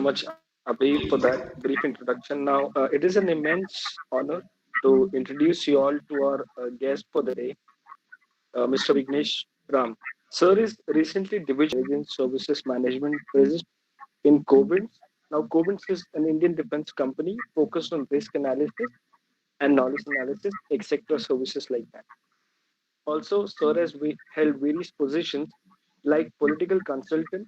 much, Abhi, for that brief introduction. Now, it is an immense honor to introduce you all to our guest for the day, Mr. Vignesh Ram. Sir is recently Division Intelligence Services Management President in Covins. Now, Covins is an Indian defense company focused on risk analysis and knowledge analysis, etc. services like that. Also, Sir has held various positions like political consultant,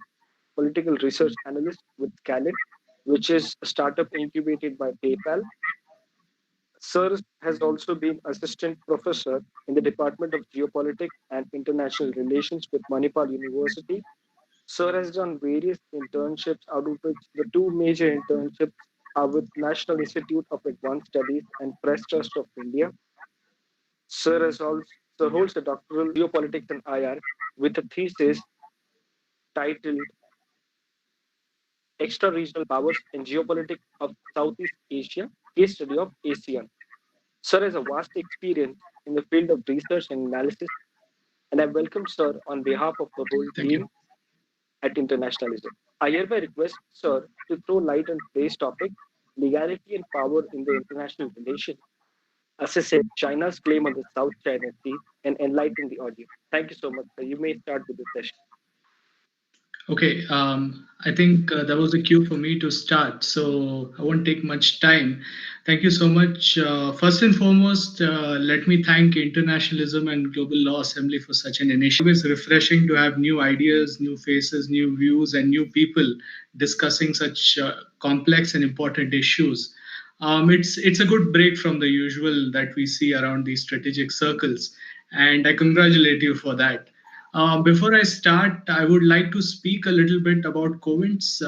political research analyst with Scalet, which is a startup incubated by PayPal. Sir has also been assistant professor in the Department of Geopolitics and International Relations with Manipal University. Sir has done various internships, out of which the two major internships are with National Institute of Advanced Studies and Press Trust of India. Sir holds a doctoral geopolitics and IR with a thesis titled Extra-Regional Powers and Geopolitics of Southeast Asia, Case Study of ASEAN. Sir has a vast experience in the field of research and analysis, and I welcome Sir on behalf of the whole Thank you. team at Internationalism. I hereby request Sir to throw light on today's topic, legality and power in the international relations. Assess China's claim on the South China Sea and enlighten the audience. Thank you so much, sir. You may start with the session. Okay, I think that was a cue for me to start, so I won't take much time. Thank you so much. First and foremost, let me thank Internationalism and Global Law Assembly for such an initiative. It's refreshing to have new ideas, new faces, new views, and new people discussing such complex and important issues. It's a good break from the usual that we see around these strategic circles, and I congratulate you for that. Before I start, I would like to speak a little bit about Covents.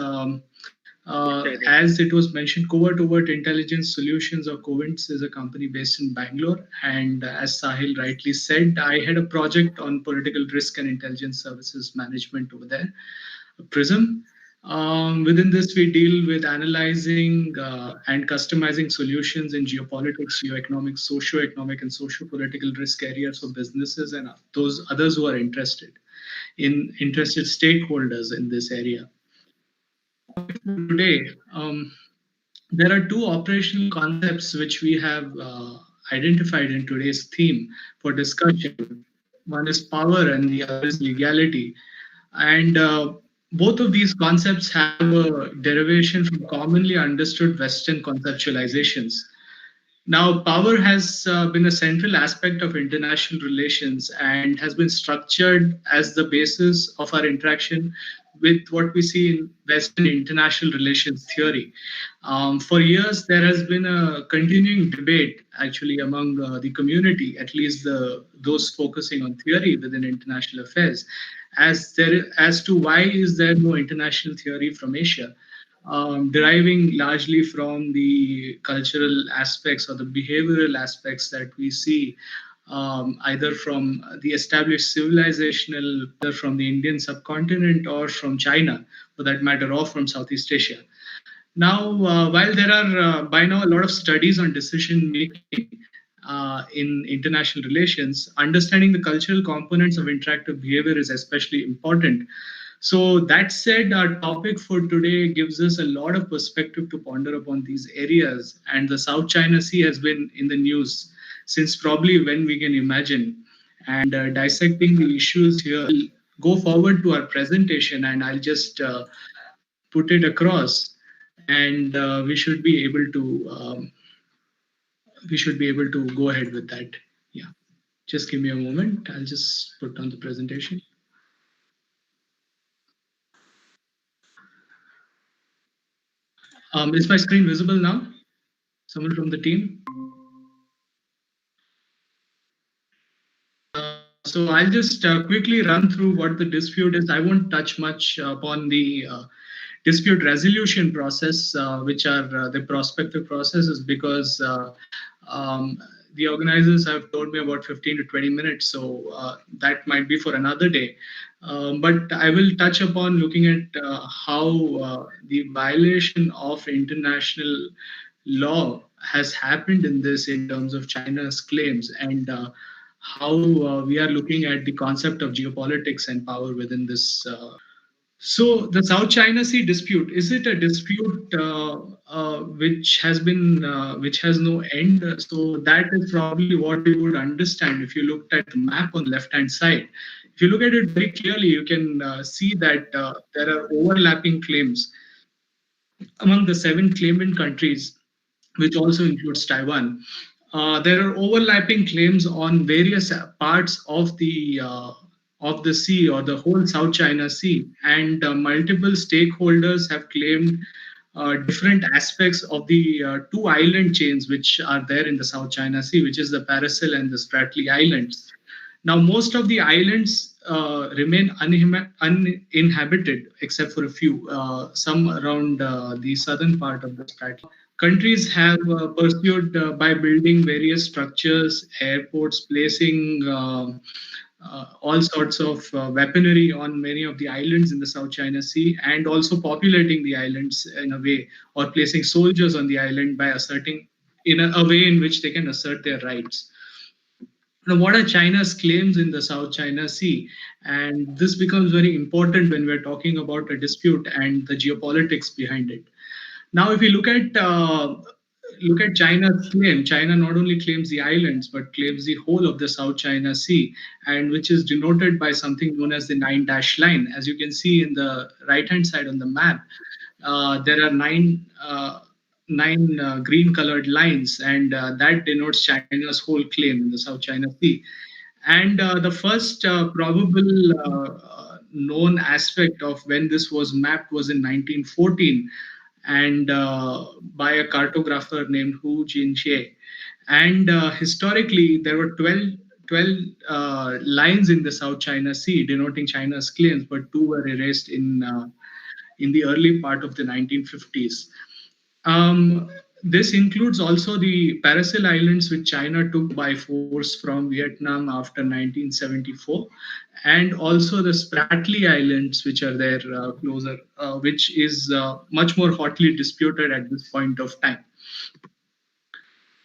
As it was mentioned, Covert Intelligence Solutions or Covents is a company based in Bangalore. And as Sahil rightly said, I had a project on political risk and intelligence services management over there, Prism. Within this, we deal with analyzing and customizing solutions in geopolitics, geoeconomics, socio-economic, and socio-political risk areas for businesses and those others who are interested stakeholders in this area. Today, there are two operational concepts which we have identified in today's theme for discussion. One is power and the other is legality. And both of these concepts have a derivation from commonly understood Western conceptualizations. Now, power has been a central aspect of international relations and has been structured as the basis of our interaction with what we see in Western international relations theory. For years, there has been a continuing debate actually among the community, at least those focusing on theory within international affairs, as to why is there no international theory from Asia, deriving largely from the cultural aspects or the behavioral aspects that we see either from the established civilizational, either from the Indian subcontinent or from China, for that matter, or from Southeast Asia. Now, while there are by now a lot of studies on decision making in international relations, understanding the cultural components of interactive behavior is especially important. So that said, our topic for today gives us a lot of perspective to ponder upon these areas. And the South China Sea has been in the news since probably when we can imagine. And dissecting the issues here, we'll go forward to our presentation, and I'll just put it across, and we should be able to go ahead with that. Yeah, just give me a moment. I'll just put on the presentation. Is my screen visible now? Someone from the team? So I'll just quickly run through what the dispute is. I won't touch much upon the dispute resolution process, which are the prospective processes, because the organizers have told me about 15 to 20 minutes, so that might be for another day. But I will touch upon looking at how the violation of international law has happened in this in terms of China's claims, and how we are looking at the concept of geopolitics and power within this So the South China Sea dispute, is it a dispute which has no end? So that is probably what we would understand if you looked at the map on the left hand side. If you look at it very clearly, you can see that there are overlapping claims among the seven claimant countries, which also includes Taiwan. There are overlapping claims on various parts of the sea or the whole South China Sea, and multiple stakeholders have claimed different aspects of the two island chains which are there in the South China Sea, which is the Paracel and the Spratly Islands. Now, most of the islands remain uninhabited except for a few, some around the southern part of the Spratly. Countries have pursued by building various structures, airports, placing all sorts of weaponry on many of the islands in the South China Sea, and also populating the islands in a way, or placing soldiers on the island by asserting in a way in which they can assert their rights. Now, what are China's claims in the South China Sea? And this becomes very important when we're talking about a dispute and the geopolitics behind it. Now, if we look at China's claim, China not only claims the islands but claims the whole of the South China Sea, and which is denoted by something known as the nine dash line. As you can see in the right hand side on the map, there are nine green colored lines, and that denotes China's whole claim in the South China Sea. And the first probable known aspect of when this was mapped was in 1914, and by a cartographer named Hu Jinxie. And historically, there were 12 lines in the South China Sea denoting China's claims, but two were erased in the early part of the 1950s. This includes also the Paracel Islands, which China took by force from Vietnam after 1974, and also the Spratly Islands, which are there closer, which is much more hotly disputed at this point of time.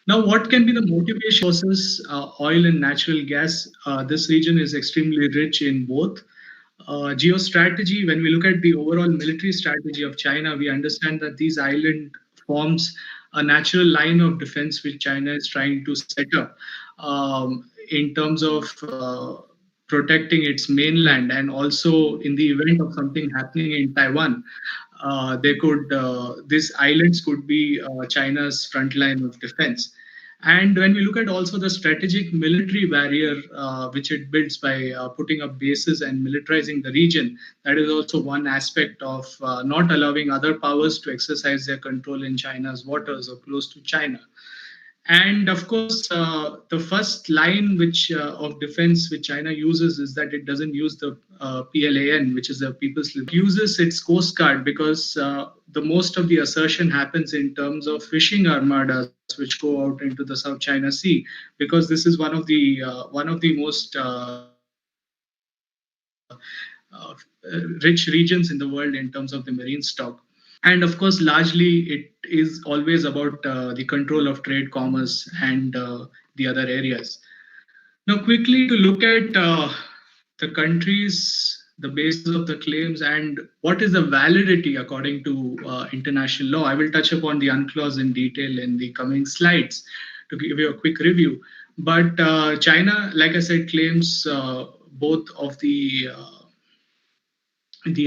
Now, what can be the motivation sources? Oil and natural gas. This region is extremely rich in both. Geostrategy, when we look at the overall military strategy of China, we understand that these island forms a natural line of defense which China is trying to set up in terms of protecting its mainland, and also in the event of something happening in Taiwan, they could these islands could be China's front line of defense. And when we look at also the strategic military barrier which it builds by putting up bases and militarizing the region, that is also one aspect of not allowing other powers to exercise their control in China's waters or close to China. And of course, the first line which of defense which China uses is that it doesn't use the PLAN, which is the People's Liberation. It uses its Coast Guard because the most of the assertion happens in terms of fishing armadas which go out into the South China Sea, because this is one of the most rich regions in the world in terms of the marine stock. And of course, largely it is always about the control of trade, commerce, and the other areas. Now, quickly to look at the countries, the basis of the claims, and what is the validity according to international law. I will touch upon the UNCLOS in detail in the coming slides to give you a quick review. But China, like I said, claims both of the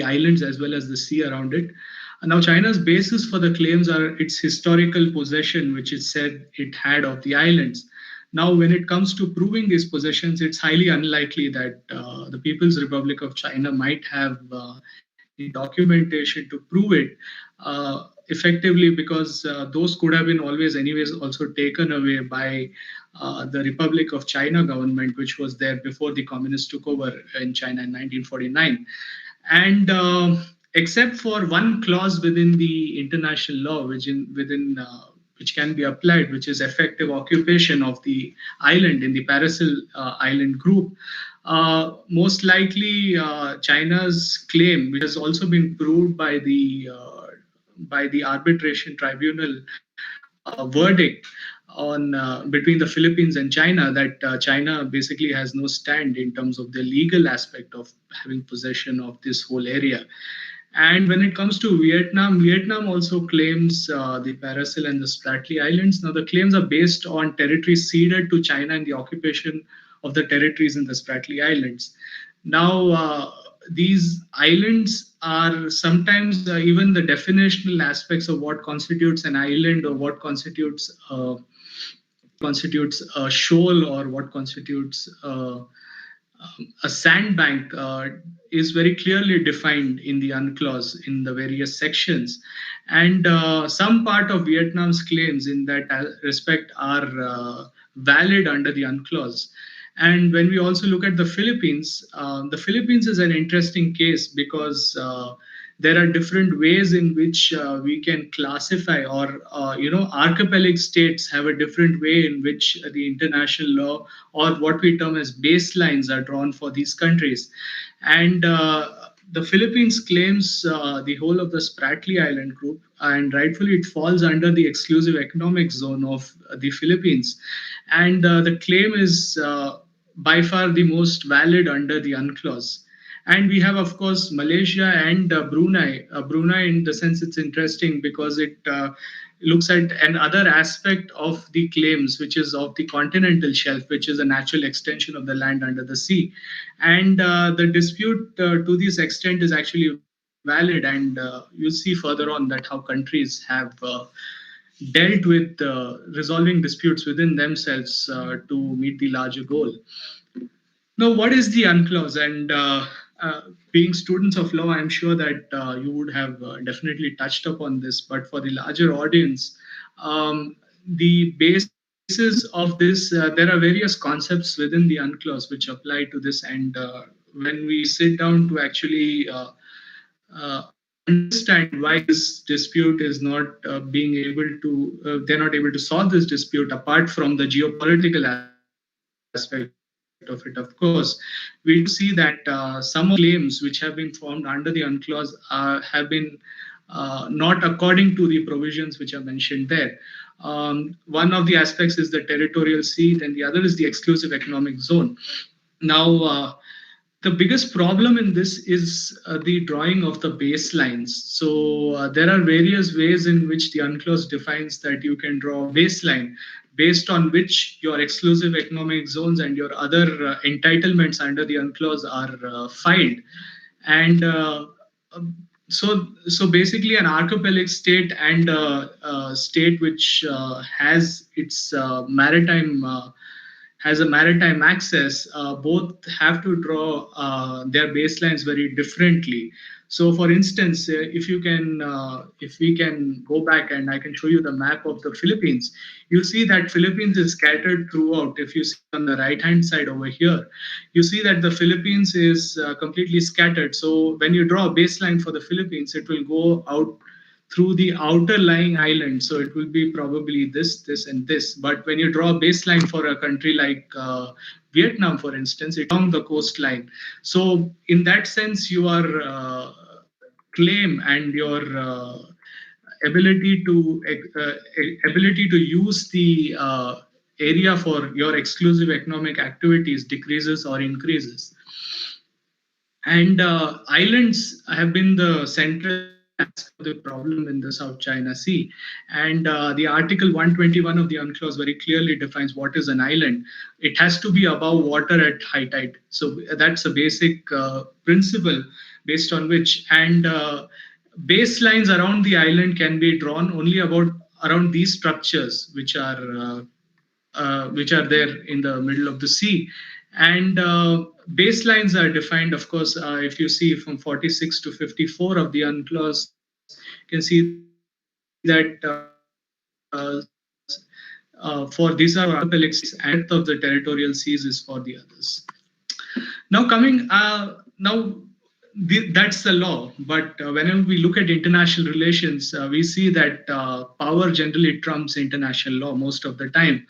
islands as well as the sea around it. Now, China's basis for the claims are its historical possession, which it said it had of the islands. Now, when it comes to proving these possessions, it's highly unlikely that the People's Republic of China might have the documentation to prove it effectively, because those could have been always, anyways, also taken away by the Republic of China government, which was there before the communists took over in China in 1949. And except for one clause within the international law, which can be applied, which is effective occupation of the island in the Paracel island group. Most likely, China's claim, which has also been proved by the arbitration tribunal verdict on between the Philippines and China, that China basically has no stand in terms of the legal aspect of having possession of this whole area. And when it comes to Vietnam, Vietnam also claims the Parasil and the Spratly Islands. Now, the claims are based on territories ceded to China and the occupation of the territories in the Spratly Islands. Now, these islands are sometimes even the definitional aspects of what constitutes an island or what constitutes a shoal or what constitutes a sandbank is very clearly defined in the UNCLOS in the various sections. And some part of Vietnam's claims in that respect are valid under the UNCLOS. And when we also look at the Philippines is an interesting case because there are different ways in which we can classify, or archipelagic states have a different way in which the international law or what we term as baselines are drawn for these countries. And the Philippines claims the whole of the Spratly Island group, and rightfully it falls under the exclusive economic zone of the Philippines. And the claim is by far the most valid under the UNCLOS. And we have, of course, Malaysia and Brunei. Brunei, in the sense, it's interesting because it looks at another aspect of the claims, which is of the continental shelf, which is a natural extension of the land under the sea. And the dispute to this extent is actually valid. And you'll see further on that how countries have dealt with resolving disputes within themselves to meet the larger goal. Now, what is the UNCLOS? And being students of law, I'm sure that you would have definitely touched upon this. But for the larger audience, the basis of this, there are various concepts within the UNCLOS which apply to this. And when we sit down to actually understand why this dispute is not being able to, they're not able to solve this dispute apart from the geopolitical aspect of it, of course, we do see that some of the claims which have been formed under the UNCLOS have been not according to the provisions which are mentioned there. One of the aspects is the territorial sea, then the other is the exclusive economic zone. Now, the biggest problem in this is the drawing of the baselines. So there are various ways in which the UNCLOS defines that you can draw a baseline based on which your exclusive economic zones and your other entitlements under the UNCLOS are filed. And so basically an archipelagic state and a state which has a maritime access, both have to draw their baselines very differently. So, for instance, if we can go back and I can show you the map of the Philippines, you see that Philippines is scattered throughout. If you see on the right-hand side over here, you see that the Philippines is completely scattered. So, when you draw a baseline for the Philippines, it will go out through the outer lying island. So it will be probably this, and this. But when you draw a baseline for a country like Vietnam, for instance, it's along the coastline. So in that sense, your claim and your ability to use the area for your exclusive economic activities decreases or increases. And islands have been the central aspect of the problem in the South China Sea. And the Article 121 of the UNCLOS very clearly defines what is an island. It has to be above water at high tide. So that's a basic principle based on which, and baselines around the island can be drawn only around these structures, which are there in the middle of the sea. And baselines are defined, of course, if you see from 46 to 54 of the UNCLOS, you can see that for these are for archipelagic states, and the depth of the territorial seas is for the others. Now, that's the law. But whenever we look at international relations, we see that power generally trumps international law most of the time.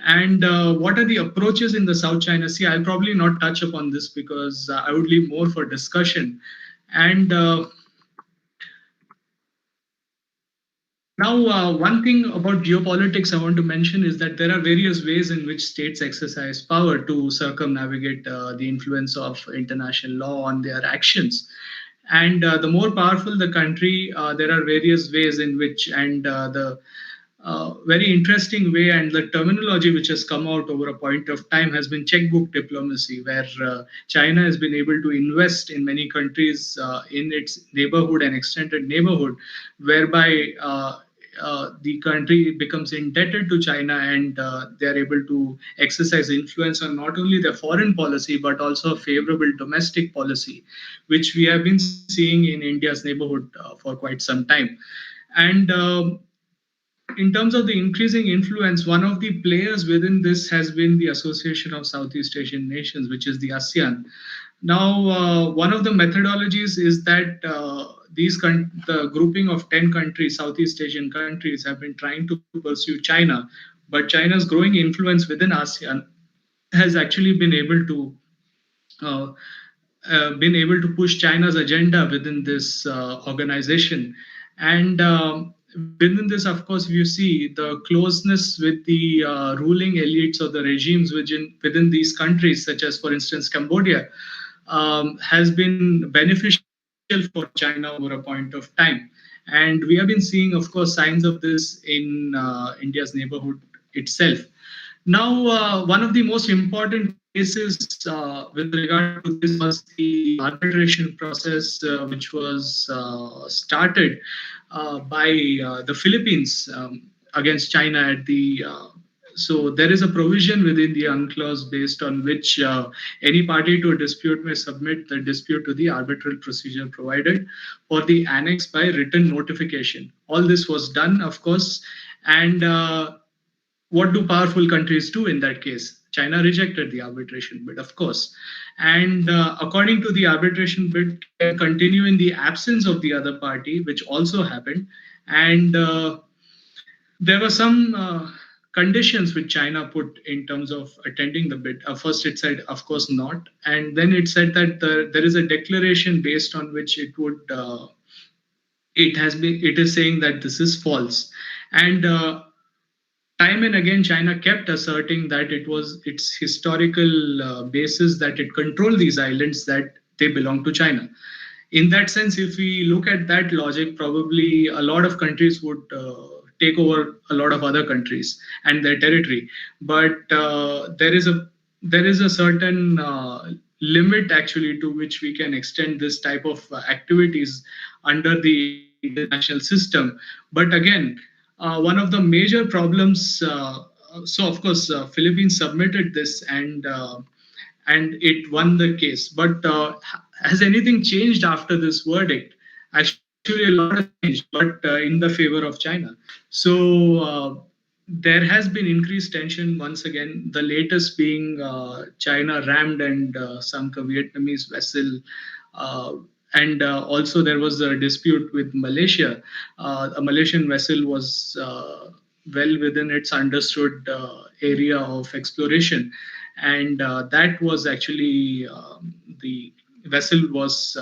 And what are the approaches in the South China Sea? I'll probably not touch upon this because I would leave more for discussion. And Now, one thing about geopolitics I want to mention is that there are various ways in which states exercise power to circumnavigate the influence of international law on their actions. And the more powerful the country, there are various ways in which, and the very interesting way, and the terminology which has come out over a point of time has been checkbook diplomacy, where China has been able to invest in many countries in its neighborhood and extended neighborhood, whereby the country becomes indebted to China, and they are able to exercise influence on not only their foreign policy but also a favorable domestic policy, which we have been seeing in India's neighborhood for quite some time. And in terms of the increasing influence, one of the players within this has been the Association of Southeast Asian Nations, which is the ASEAN. Now, one of the methodologies is that the grouping of 10 countries, Southeast Asian countries, have been trying to pursue China, but China's growing influence within ASEAN has actually uh, been able to push China's agenda within this organization. And within this, of course, you see the closeness with the ruling elites or the regimes within these countries, such as, for instance, Cambodia, has been beneficial for China over a point of time. And we have been seeing, of course, signs of this in India's neighborhood itself. Now, one of the most important cases with regard to this was the arbitration process, which was started by the Philippines against China at the so there is a provision within the UNCLOS based on which any party to a dispute may submit the dispute to the arbitral procedure provided for the annex by written notification. All this was done, of course, and what do powerful countries do in that case? China rejected the arbitration bid, of course. And according to the arbitration bid, can continue in the absence of the other party, which also happened. And there were some conditions which China put in terms of attending the bid. First, it said, of course, not. And then it said that there is a declaration based on which it is saying that this is false. And time and again China kept asserting that it was its historical basis that it controlled these islands, that they belong to China. In that sense, if we look at that logic, probably a lot of countries would take over a lot of other countries and their territory. But there is a certain limit actually to which we can extend this type of activities under the international system. But again, one of the major problems. So of course, Philippines submitted this, and it won the case. But has anything changed after this verdict? Actually, a lot has changed, but in the favor of China. So there has been increased tension once again. The latest being China rammed and sunk a Vietnamese vessel. And also, there was a dispute with Malaysia. A Malaysian vessel was well within its understood area of exploration, and that was actually the vessel was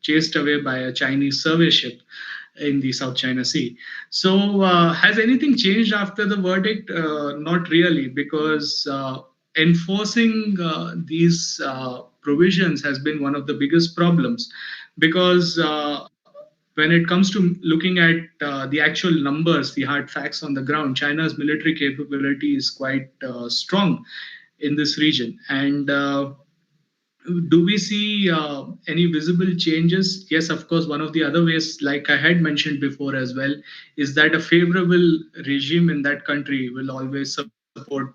chased away by a Chinese survey ship in the South China Sea. So, has anything changed after the verdict? Not really, because enforcing these provisions has been one of the biggest problems. Because when it comes to looking at the actual numbers, the hard facts on the ground, China's military capability is quite strong in this region. And do we see any visible changes? Yes, of course. One of the other ways, like I had mentioned before as well, is that a favorable regime in that country will always support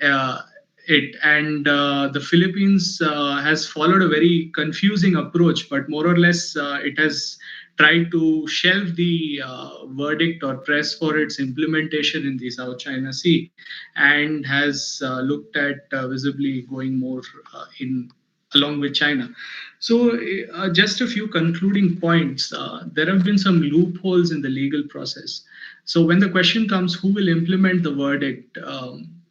uh, it. And the Philippines has followed a very confusing approach, but more or less it has tried to shelve the verdict or press for its implementation in the South China Sea, and has looked at visibly going more in along with China. So, just a few concluding points. There have been some loopholes in the legal process. So, when the question comes, who will implement the verdict?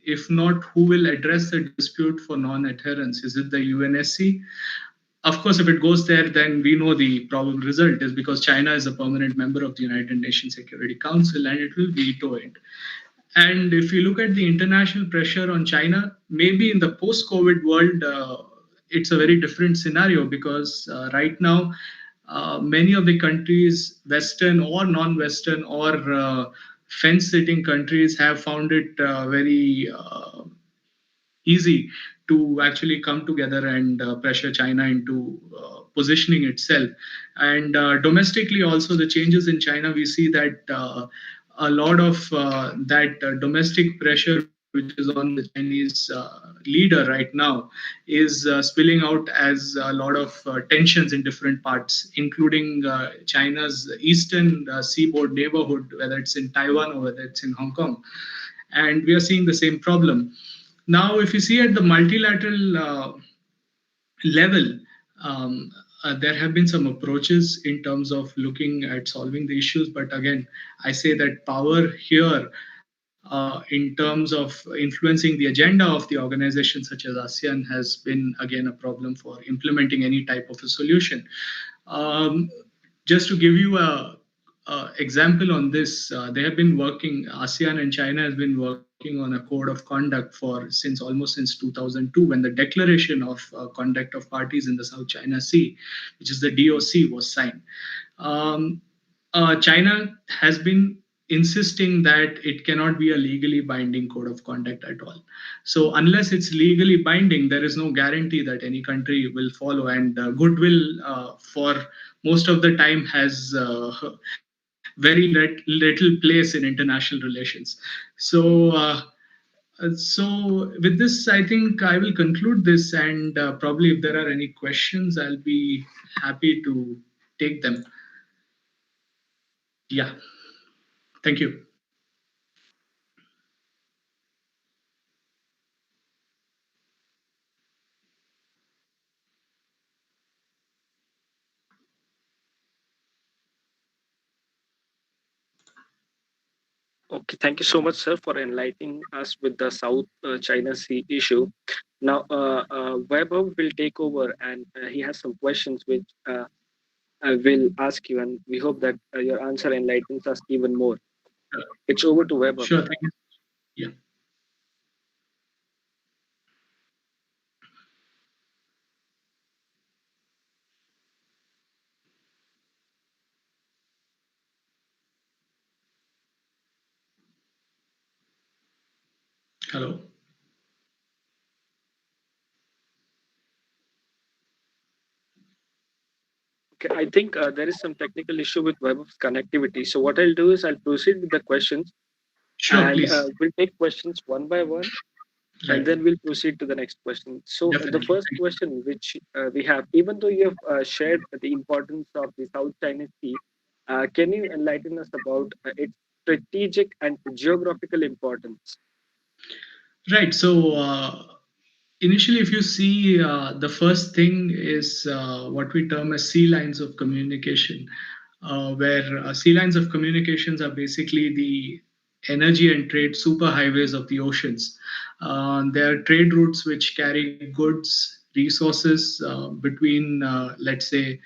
If not, who will address the dispute for non adherence? Is it the UNSC? Of course, if it goes there, then we know the probable result is because China is a permanent member of the United Nations Security Council and it will veto it. And if you look at the international pressure on China, maybe in the post COVID world, it's a very different scenario because right now, many of the countries, Western or non Western or fence sitting countries, have found it very easy to actually come together and pressure China into positioning itself. And domestically, also, the changes in China, we see that a lot of that domestic pressure, which is on the Chinese leader right now, is spilling out as a lot of tensions in different parts, including China's eastern seaboard neighborhood, whether it's in Taiwan or whether it's in Hong Kong. And we are seeing the same problem. Now, if you see at the multilateral level, there have been some approaches in terms of looking at solving the issues. But again, I say that power here, in terms of influencing the agenda of the organization such as ASEAN, has been again a problem for implementing any type of a solution. Um, just to give you a example on this, they have been working. ASEAN and China has been working on a code of conduct for since 2002, when the Declaration of Conduct of Parties in the South China Sea, which is the DOC, was signed. Um, China has been insisting that it cannot be a legally binding code of conduct at all. So unless it's legally binding, there is no guarantee that any country will follow. And goodwill, for most of the time, has very little place in international relations. So. So with this, I think I will conclude this, and probably if there are any questions, I'll be happy to take them. Yeah, thank you. Okay, thank you so much, sir, for enlightening us with the South China Sea issue. Now, Vaibhav will take over, and he has some questions which I will ask you, and we hope that your answer enlightens us even more. It's over to Vaibhav. Sure, thank you. Yeah, hello. Okay, I think there is some technical issue with Vaibhav's connectivity. So what I'll do is I'll proceed with the questions, Sure, and please. we'll take questions one by one, and Right, then we'll proceed to the next question. So the definitely. first question which we have, even though you have shared the importance of the South China Sea, can you enlighten us about its strategic and geographical importance? Right. So initially, if you see, the first thing is what we term as sea lines of communication, where sea lines of communications are basically the energy and trade superhighways of the oceans. They are trade routes which carry goods, resources between, let's say,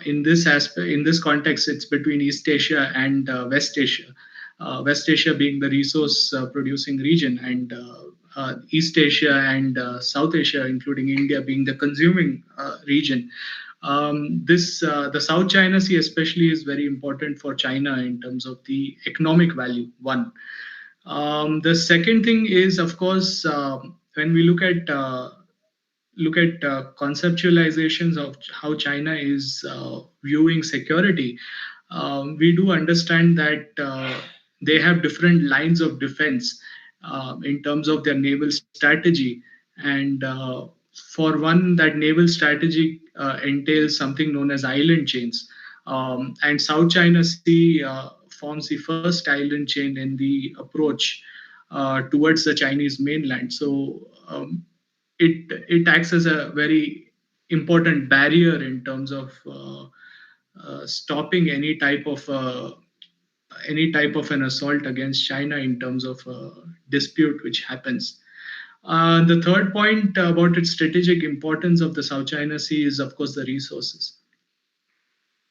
in this aspect, in this context, it's between East Asia and West Asia. West Asia being the resource producing region, and East Asia and South Asia, including India, being the consuming region. This The South China Sea especially is very important for China in terms of the economic value. One. The second thing is, of course, when we look at conceptualizations of how China is viewing security, we do understand that they have different lines of defense in terms of their naval strategy. And for one, that naval strategy entails something known as island chains. And South China Sea forms the first island chain in the approach towards the Chinese mainland. So it acts as a very important barrier in terms of stopping any type of an assault against China in terms of a dispute which happens. The third point about its strategic importance of the South China Sea is, of course, the resources.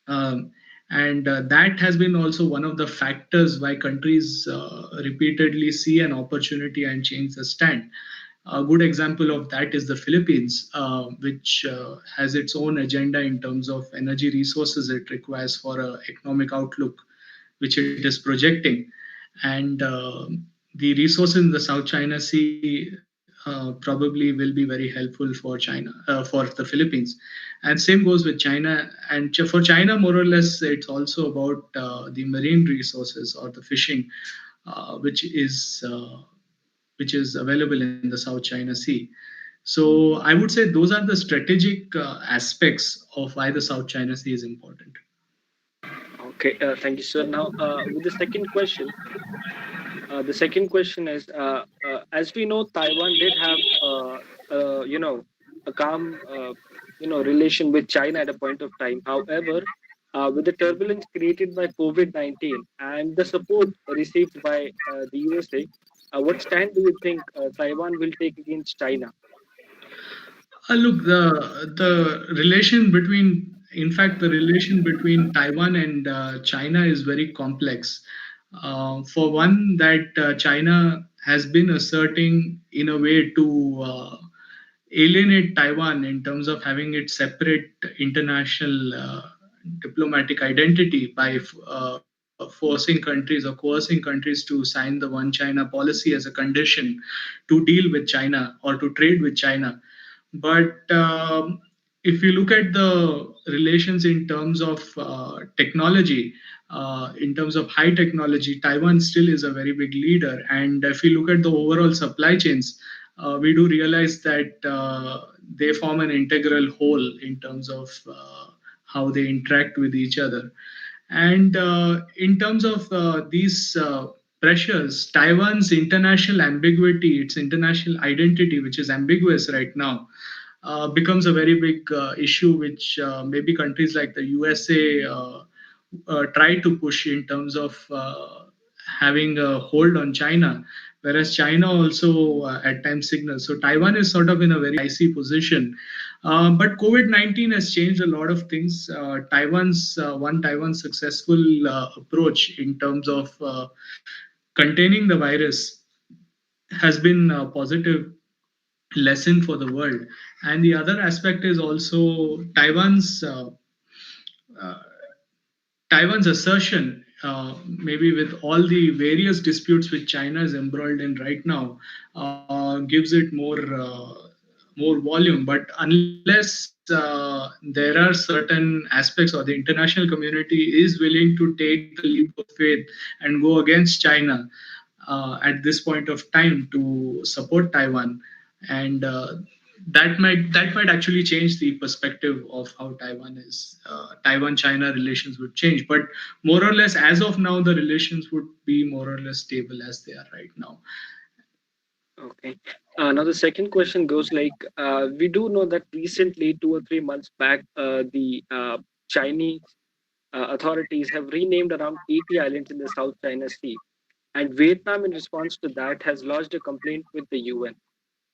Um, and that has been also one of the factors why countries repeatedly see an opportunity and change the stand. A good example of that is the Philippines, which has its own agenda in terms of energy resources it requires for an economic outlook, which it is projecting. And the resources in the South China Sea probably will be very helpful for China, for the Philippines. And same goes with China. And for China, more or less, it's also about the marine resources or the fishing, which is available in the South China Sea. So I would say those are the strategic aspects of why the South China Sea is important. Okay, thank you, sir. Now, with the second question is, as we know, Taiwan did have, a calm, relation with China at a point of time. However, with the turbulence created by COVID-19 and the support received by the USA, what stand do you think Taiwan will take against China? Look, the relation between, in fact, the relation between Taiwan and China is very complex. For one, that China has been asserting in a way to alienate Taiwan in terms of having its separate international diplomatic identity by forcing countries or coercing countries to sign the One China policy as a condition to deal with China or to trade with China. But if you look at the relations in terms of technology, in terms of high technology, Taiwan still is a very big leader. And if you look at the overall supply chains, we do realize that they form an integral whole in terms of how they interact with each other. And in terms of these pressures, Taiwan's international ambiguity, its international identity, which is ambiguous right now, becomes a very big issue, which maybe countries like the USA try to push in terms of having a hold on China, whereas China also at times signals. So Taiwan is sort of in a very dicey position. But COVID-19 has changed a lot of things. Taiwan's successful approach in terms of containing the virus has been a positive lesson for the world. And the other aspect is also uh, Taiwan's assertion, maybe with all the various disputes which China is embroiled in right now, gives it more volume. But unless there are certain aspects or the international community is willing to take the leap of faith and go against China at this point of time to support Taiwan, and that might actually change the perspective of how Taiwan China relations would change. But more or less, as of now, the relations would be more or less stable as they are right now. Okay. Now the second question goes like, we do know that recently, 2 or 3 months back, the Chinese authorities have renamed around 80 islands in the South China Sea, and Vietnam, in response to that, has lodged a complaint with the UN.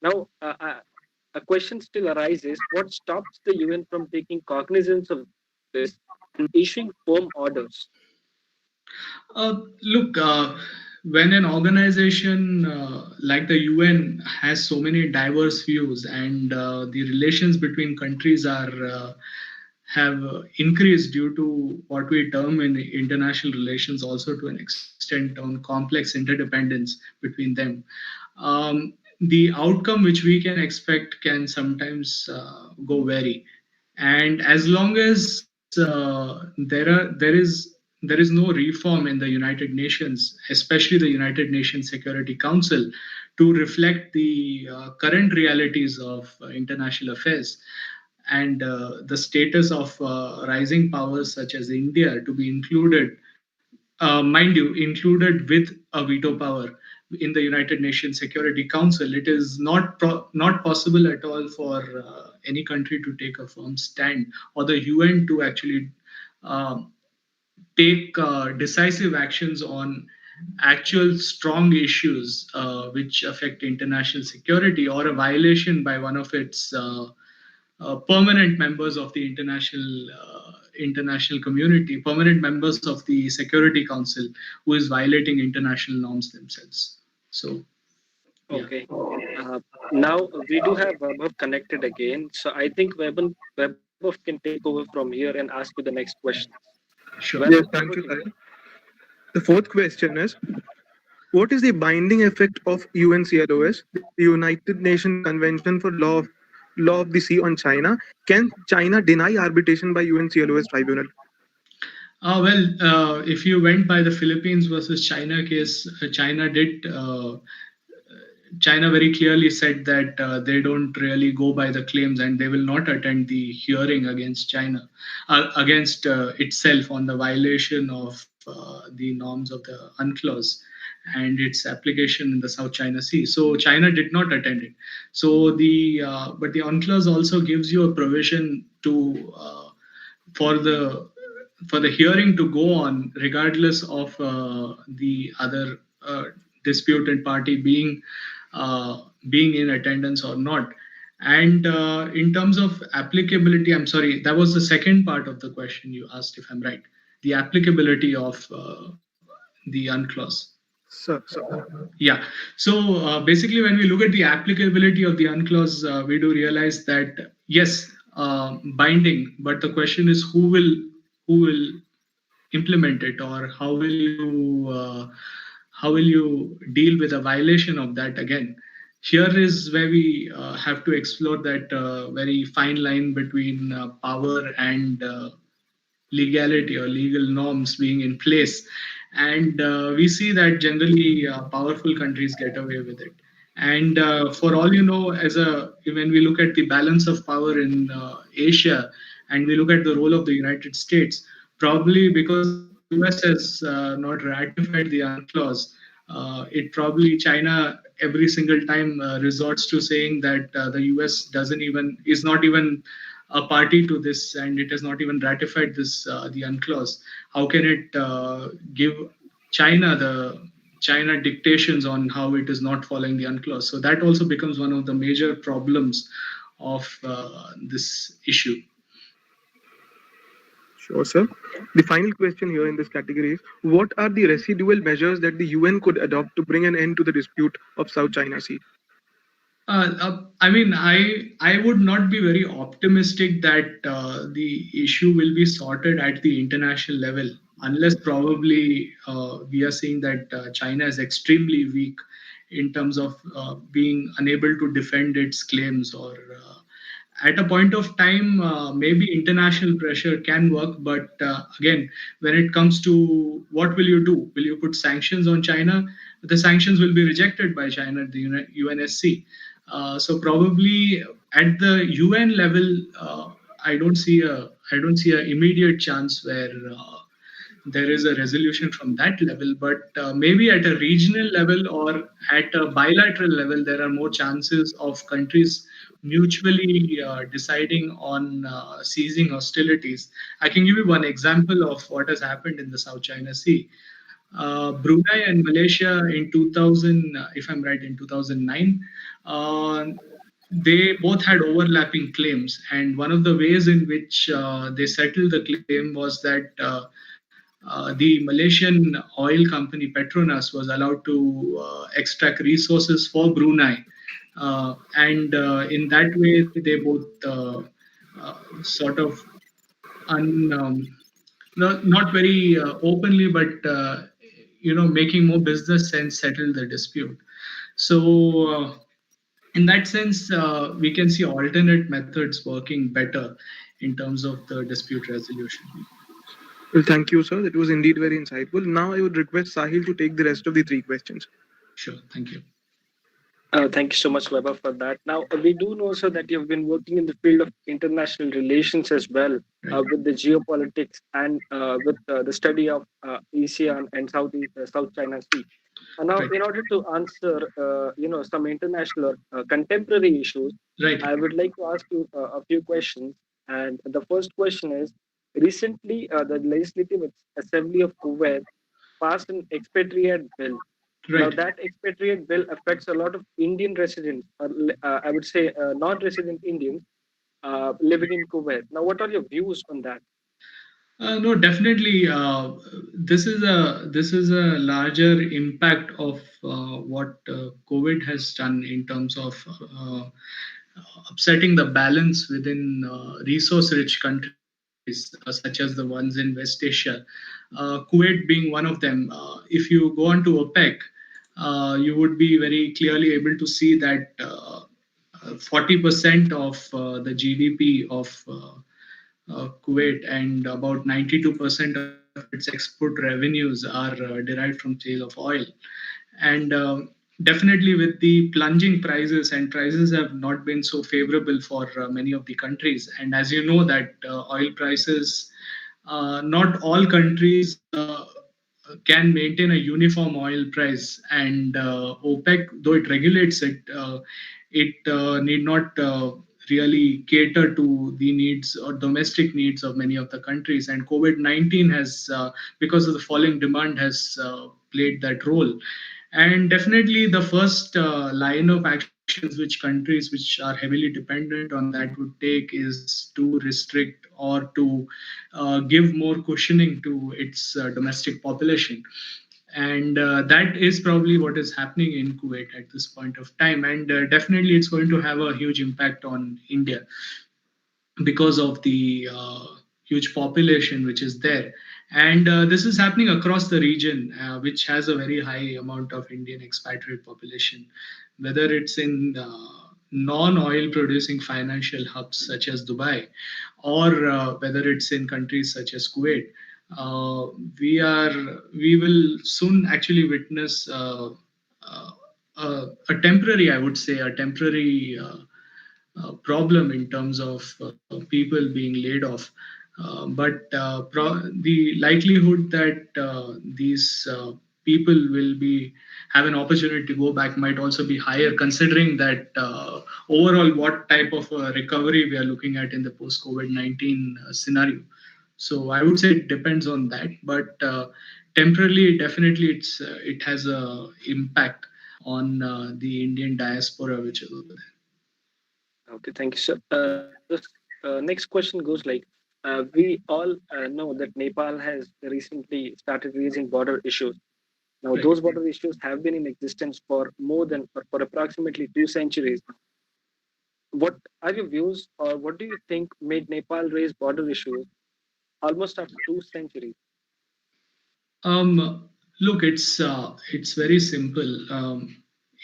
Now, a question still arises: what stops the UN from taking cognizance of this and issuing firm orders? Look, when an organization like the UN has so many diverse views, and the relations between countries are have increased due to what we term in international relations, also to an extent on complex interdependence between them. The outcome which we can expect can sometimes go vary, and as long as there is no reform in the United Nations, especially the United Nations Security Council, to reflect the current realities of international affairs and the status of rising powers such as India to be included, mind you, included with a veto power in the United Nations Security Council. It is not possible at all for any country to take a firm stand, or the UN to actually uh, take decisive actions on actual strong issues which affect international security, or a violation by one of its permanent members of the international community, permanent members of the Security Council, who is violating international norms themselves. So, yeah. Okay. Uh, Now we do have Vaibhav connected again. So I think Vaibhav can take over from here and ask you the next question. Sure. Vaibhav, Yes, over thank to you, you. Sahil. The fourth question is, what is the binding effect of UNCLOS, the United Nations Convention for Law of the Sea on China? Can China deny arbitration by UNCLOS tribunal? If you went by the Philippines versus China case, China very clearly said that they don't really go by the claims, and they will not attend the hearing against China, against itself, on the violation of the norms of the UNCLOS and its application in the South China Sea. So China did not attend it. So but the UNCLOS also gives you a provision to for the for the hearing to go on regardless of the other disputed party being in attendance or not. And in terms of applicability, I'm sorry, that was the second part of the question you asked, if I'm right. The applicability of the UNCLOS. So, Yeah. So basically, when we look at the applicability of the UNCLOS, we do realize that yes, binding, but the question is who will implement it, or how will you deal with a violation of that again. Here is where we have to explore that very fine line between power and legality or legal norms being in place. And we see that generally powerful countries get away with it. And for all you know, when we look at the balance of power in Asia, and we look at the role of the United States, probably because the US has not ratified the UNCLOS, it probably China every single time resorts to saying that the US doesn't even is not even a party to this, and it has not even ratified this the UNCLOS. How can it give China the China dictations on how it is not following the UNCLOS? So that also becomes one of the major problems of this issue. sure, sir. The final question here in this category is, what are the residual measures that the UN could adopt to bring an end to the dispute of South China Sea? I mean, I would not be very optimistic that the issue will be sorted at the international level, unless probably we are seeing that China is extremely weak in terms of being unable to defend its claims, or at a point of time, maybe international pressure can work. But again, when it comes to what will you do? Will you put sanctions on China? The sanctions will be rejected by China at the UNSC. So probably at the UN level, I don't see a immediate chance where there is a resolution from that level. But maybe at a regional level or at a bilateral level, there are more chances of countries mutually deciding on ceasing hostilities. I can give you one example of what has happened in the South China Sea. Brunei and Malaysia in 2000, if I'm right, in 2009, uh, they both had overlapping claims. And one of the ways in which they settled the claim was that the Malaysian oil company Petronas was allowed to extract resources for Brunei. And in that way, they both sort of un, not very openly, but making more business sense, settle the dispute. So in that sense, we can see alternate methods working better in terms of the dispute resolution. Well, thank you, sir. That was indeed very insightful. Now I would request Sahil to take the rest of the three questions. Sure, thank you. Thank you so much, Weber, for that. Now, we do know, sir, that you've been working in the field of international relations as well, Right. with the geopolitics and with the study of ASEAN and South China Sea. And now, Right. in order to answer, some international or contemporary issues, Right. I would like to ask you a few questions. And the first question is: recently, the Legislative Assembly of Kuwait passed an expatriate bill. Now, Right. that expatriate bill affects a lot of Indian residents, or I would say non-resident Indians living in Kuwait. Now, what are your views on that? No, definitely. This is a larger impact of what COVID has done in terms of upsetting the balance within resource-rich countries such as the ones in West Asia. Kuwait being one of them. If you go on to OPEC, you would be very clearly able to see that 40% of the GDP of Kuwait, and about 92% of its export revenues are derived from sale of oil. And definitely, with the plunging prices, and prices have not been so favorable for many of the countries. And as you know, that oil prices, not all countries can maintain a uniform oil price, and OPEC, though it regulates it, it need not really cater to the needs or domestic needs of many of the countries. And COVID-19 has, because of the falling demand, has played that role. And definitely, the first line of actions which countries which are heavily dependent on that would take is to restrict or to give more cushioning to its domestic population. And that is probably what is happening in Kuwait at this point of time. And definitely, it's going to have a huge impact on India because of the huge population which is there. And this is happening across the region, which has a very high amount of Indian expatriate population, whether it's in non oil producing financial hubs such as Dubai, or whether it's in countries such as Kuwait. Uh, we will soon actually witness uh, a temporary, I would say, a temporary problem in terms of people being laid off. The likelihood that these people will be have an opportunity to go back might also be higher, considering that overall what type of recovery we are looking at in the post-COVID-19 scenario. So I would say it depends on that, but temporarily, definitely, it has a impact on the Indian diaspora which is over there. Okay, thank you, sir. This next question goes like, we all know that Nepal has recently started raising border issues. Now, Right. those border issues have been in existence for more than or for approximately 2 centuries. What are your views, or what do you think made Nepal raise border issues almost after 2 centuries? Look, it's very simple.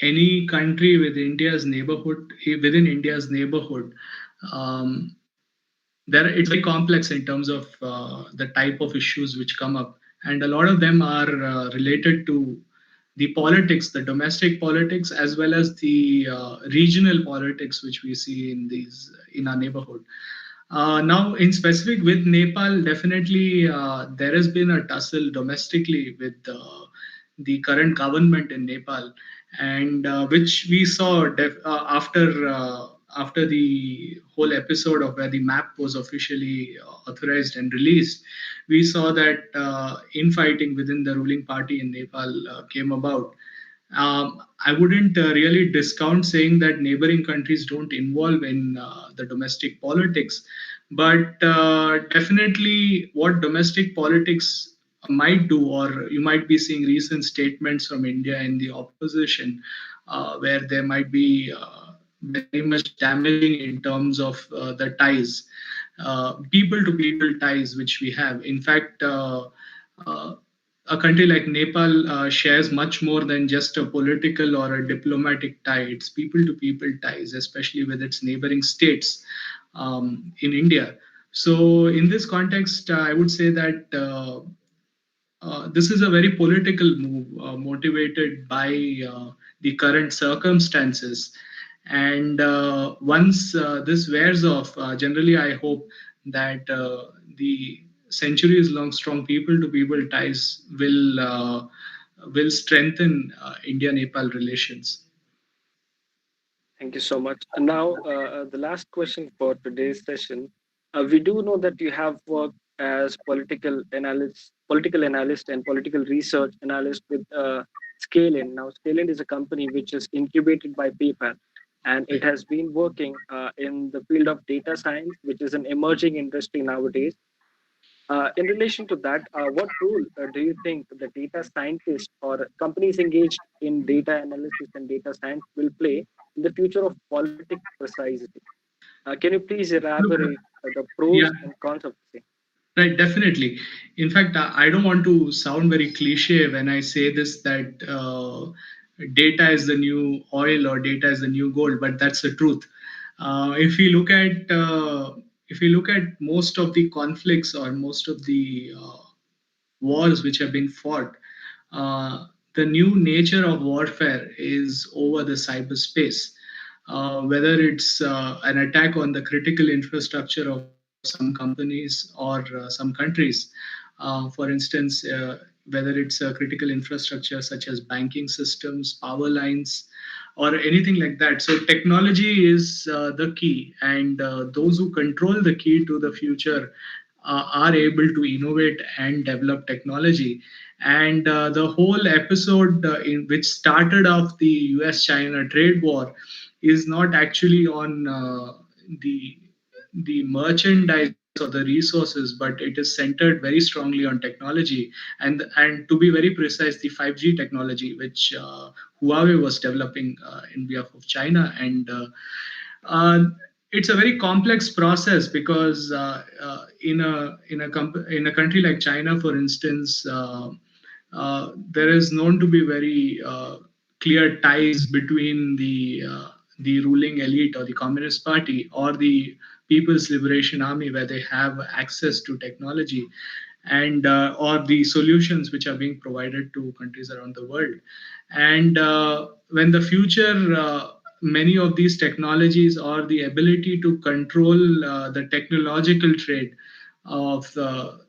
Any country with India's neighborhood within India's neighborhood, um, there it's very complex in terms of the type of issues which come up, and a lot of them are related to the politics, the domestic politics, as well as the regional politics which we see in our neighborhood. Now, in specific with Nepal, definitely there has been a tussle domestically with the current government in Nepal, and which we saw after the whole episode of where the map was officially authorized and released. We saw that infighting within the ruling party in Nepal came about. I wouldn't really discount saying that neighboring countries don't involve in the domestic politics, but definitely what domestic politics might do, or you might be seeing recent statements from India in the opposition, where there might be very much damaging in terms of the ties, people to people ties which we have. In fact, uh, a country like Nepal shares much more than just a political or a diplomatic tie. It's people to people ties, especially with its neighboring states in India. So, in this context, I would say that this is a very political move motivated by the current circumstances. And once this wears off, generally, I hope that the centuries long strong people to people ties will strengthen India Nepal relations. Thank you so much. And now, the last question for today's session. We do know that you have worked as political analyst and political research analyst with Scalent. Now, Scalent is a company which is incubated by PayPal, and it has been working in the field of data science, which is an emerging industry nowadays. In relation to that, what role do you think the data scientists or companies engaged in data analysis and data science will play in the future of politics precisely? Can you please Look, elaborate the yeah, pros and cons of the same? right, definitely. In fact, I don't want to sound very cliche when I say this that data is the new oil or data is the new gold, but that's the truth. If we look at most of the conflicts or most of the wars which have been fought, uh, the new nature of warfare is over the cyberspace. Whether it's an attack on the critical infrastructure of some companies or some countries, for instance, whether it's a critical infrastructure such as banking systems, power lines, or anything like that. So technology is the key, and those who control the key to the future are able to innovate and develop technology. And the whole episode in which started off the US-China trade war is not actually on the merchandise or the resources, but it is centered very strongly on technology, and to be very precise, the 5G technology, which Huawei was developing in behalf of China. And uh, it's a very complex process because in a country like China, for instance, there is known to be very clear ties between the ruling elite or the Communist Party or the People's Liberation Army, where they have access to technology and or the solutions which are being provided to countries around the world. And when the future many of these technologies or the ability to control the technological trade of the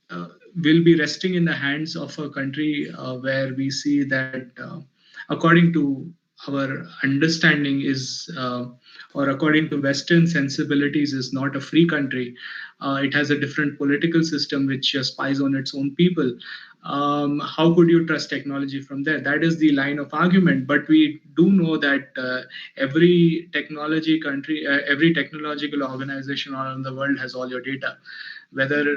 uh, will be resting in the hands of a country where we see that, according to our understanding, is or according to Western sensibilities, is not a free country. It has a different political system which spies on its own people. How could you trust technology from there? That is the line of argument. But we do know that every technological organization around the world has all your data. Whether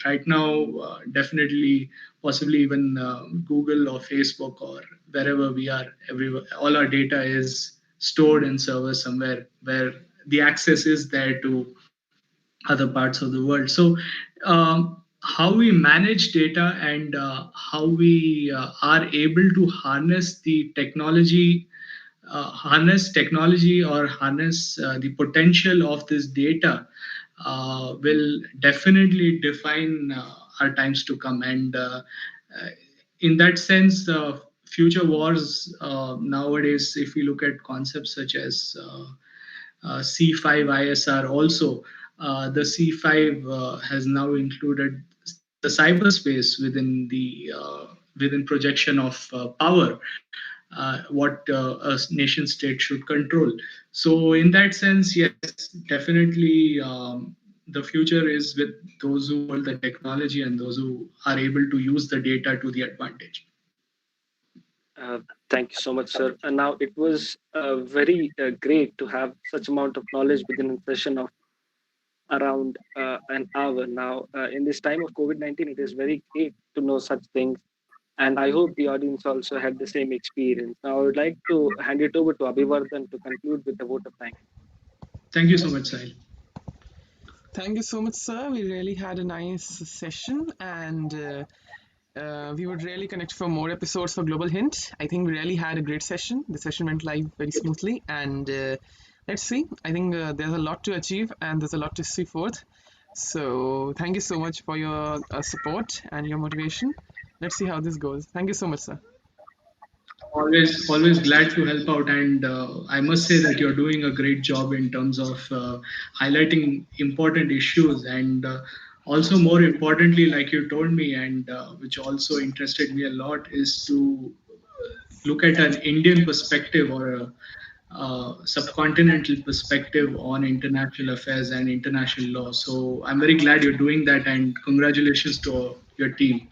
right now, definitely, possibly even Google or Facebook or wherever we are, everywhere, all our data is stored in servers somewhere where the access is there to other parts of the world. So, how we manage data and how we are able to harness technology or harness the potential of this data will definitely define our times to come. And in that sense, future wars nowadays, if we look at concepts such as C5 ISR also. The C5 has now included the cyberspace within projection of power, what a nation state should control. So in that sense, yes, definitely, the future is with those who hold the technology and those who are able to use the data to the advantage. Uh, Thank you so much, sir. And now it was very great to have such amount of knowledge within a session of around an hour. Now, in this time of COVID-19, it is very great to know such things. And I hope the audience also had the same experience. Now, I would like to hand it over to Abhivardhan to conclude with the vote of thanks. Thank you so much, Sahil. Thank you so much, sir. We really had a nice session, and we would really connect for more episodes for Global Hint. I think we really had a great session. The session went live very smoothly, and let's see. I think there's a lot to achieve, and there's a lot to see forth. So, thank you so much for your support and your motivation. Let's see how this goes. Thank you so much, sir. Always glad to help out, and I must say that you're doing a great job in terms of highlighting important issues, and also more importantly, like you told me, and which also interested me a lot, is to look at an Indian perspective or subcontinental perspective on international affairs and international law. So I'm very glad you're doing that, and congratulations to your team.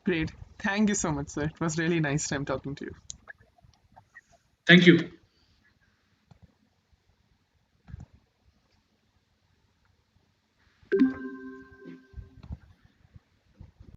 Great. Thank you so much, sir. It was really nice time talking to you. Thank you.